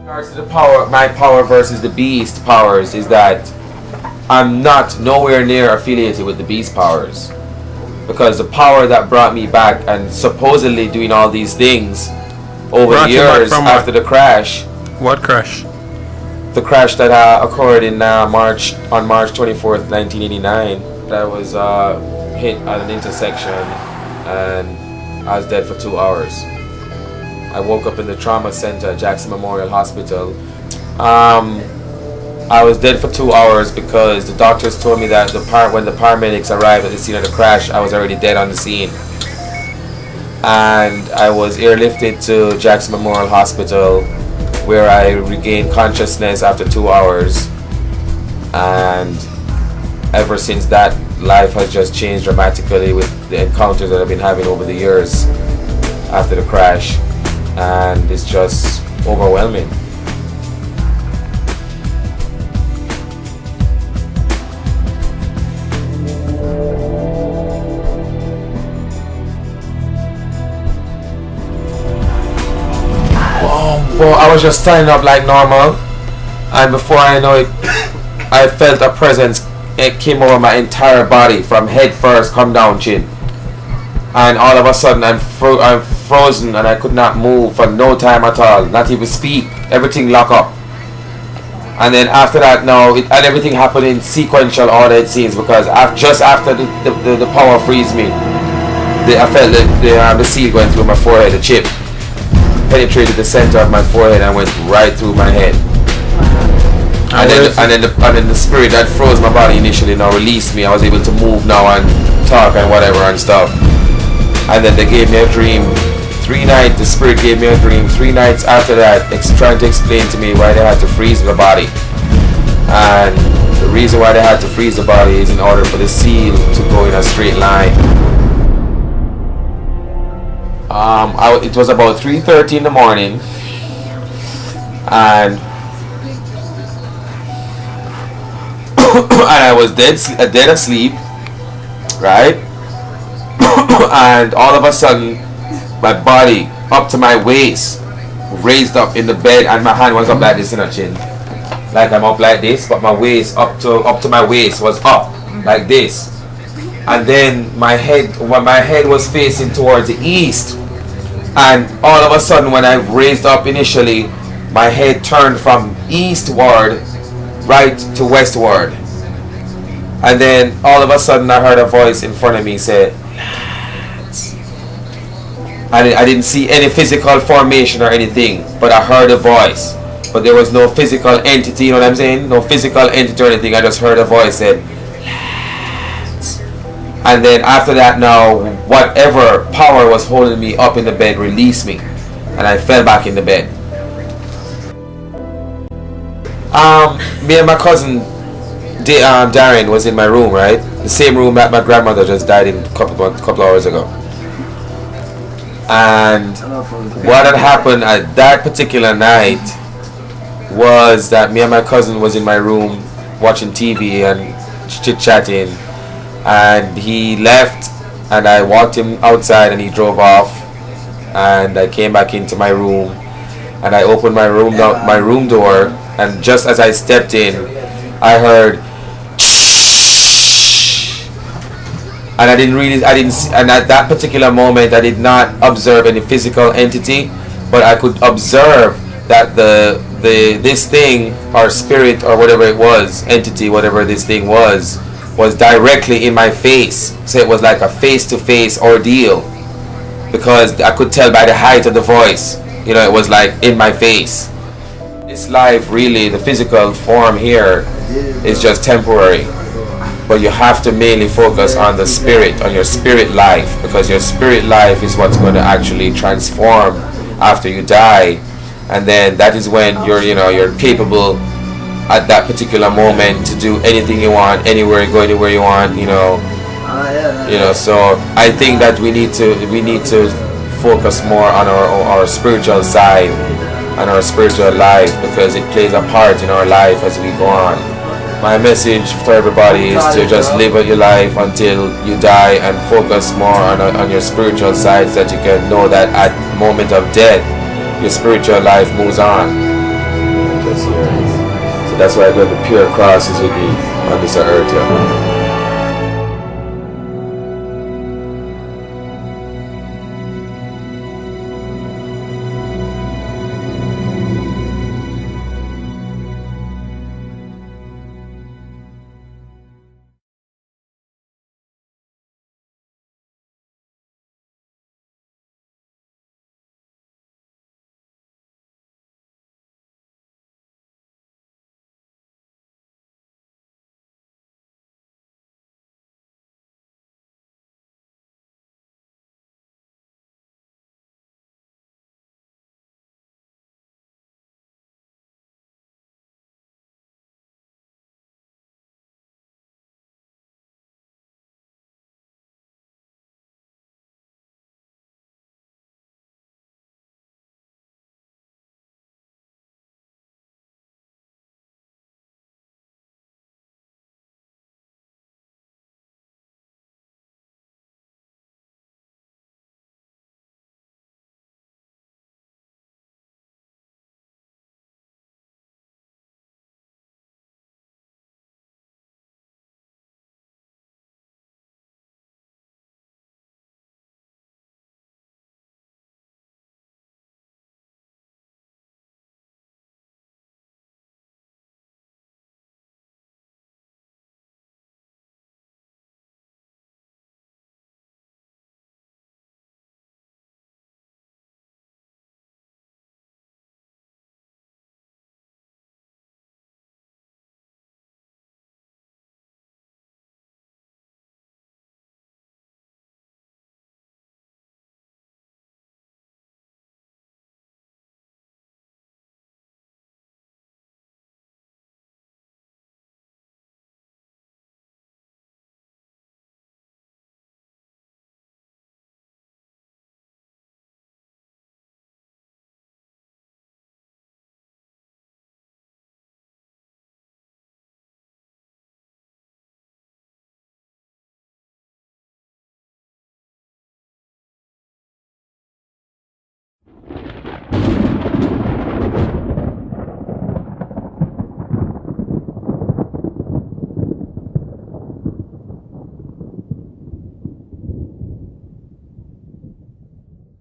regards to the power, my power versus the beast powers is that I'm not nowhere near affiliated with the beast powers, because the power that brought me back and supposedly doing all these things over the years after the crash. What crash? The crash that occurred in March 24th, 1989. I was hit at an intersection and I was dead for 2 hours. I woke up in the trauma center at Jackson Memorial Hospital. I was dead for 2 hours because the doctors told me that when the paramedics arrived at the scene of the crash, I was already dead on the scene. And I was airlifted to Jackson Memorial Hospital, where I regained consciousness after 2 hours. And ever since that, life has just changed dramatically with the encounters that I've been having over the years after the crash. And it's just overwhelming. Well, I was just standing up like normal, and before I know it, I felt a presence. It came over my entire body, from head first, come down chin, and all of a sudden I'm frozen and I could not move for no time at all, not even speak. Everything locked up. And then after that, and everything happened in sequential order, it seems, because just after the power freeze me, I felt the seed going through my forehead, the chip penetrated the center of my forehead and went right through my head. And then the spirit that froze my body initially now released me. I was able to move now and talk and whatever and stuff. And then they gave me a dream. 3 nights, the spirit gave me a dream. 3 nights after that, trying to explain to me why they had to freeze the body. And the reason why they had to freeze the body is in order for the seal to go in a straight line. It was about 3:30 in the morning, and I was dead asleep, right? And all of a sudden, my body up to my waist, raised up in the bed, and my hand was up like this in a chin, like I'm up like this, but my waist up to my waist was up like this. And then my head was facing towards the east, and all of a sudden when I raised up initially, my head turned from eastward right to westward, and then all of a sudden I heard a voice in front of me say, "Lads." I didn't see any physical formation or anything, but I heard a voice, but there was no physical entity, you know what I'm saying? No physical entity or anything. I just heard a voice said, "Lads." And then after that, now whatever power was holding me up in the bed released me, and I fell back in the bed. Me and my cousin Darren was in my room, right? The same room that my grandmother just died in a couple hours ago. And what had happened at that particular night was that me and my cousin was in my room watching TV and chit-chatting, and he left, and I walked him outside and he drove off, and I came back into my room and I opened my room door, and just as I stepped in, I heard and and at that particular moment I did not observe any physical entity, but I could observe that this thing or spirit or whatever it was, entity, whatever this thing was directly in my face. So it was like a face-to-face ordeal, because I could tell by the height of the voice, it was like in my face. This life, really, the physical form here is just temporary, but you have to mainly focus on the spirit, on your spirit life, because your spirit life is what's going to actually transform after you die. And then that is when you're capable at that particular moment to do anything you want, anywhere, go anywhere you want, so I think that we need to focus more on our spiritual side and our spiritual life, because it plays a part in our life as we go on. My message for everybody is to just live out your life until you die and focus more on your spiritual side, so that you can know that at the moment of death, your spiritual life moves on. plus years. So that's why I go to pure crosses with me on this earth, yeah.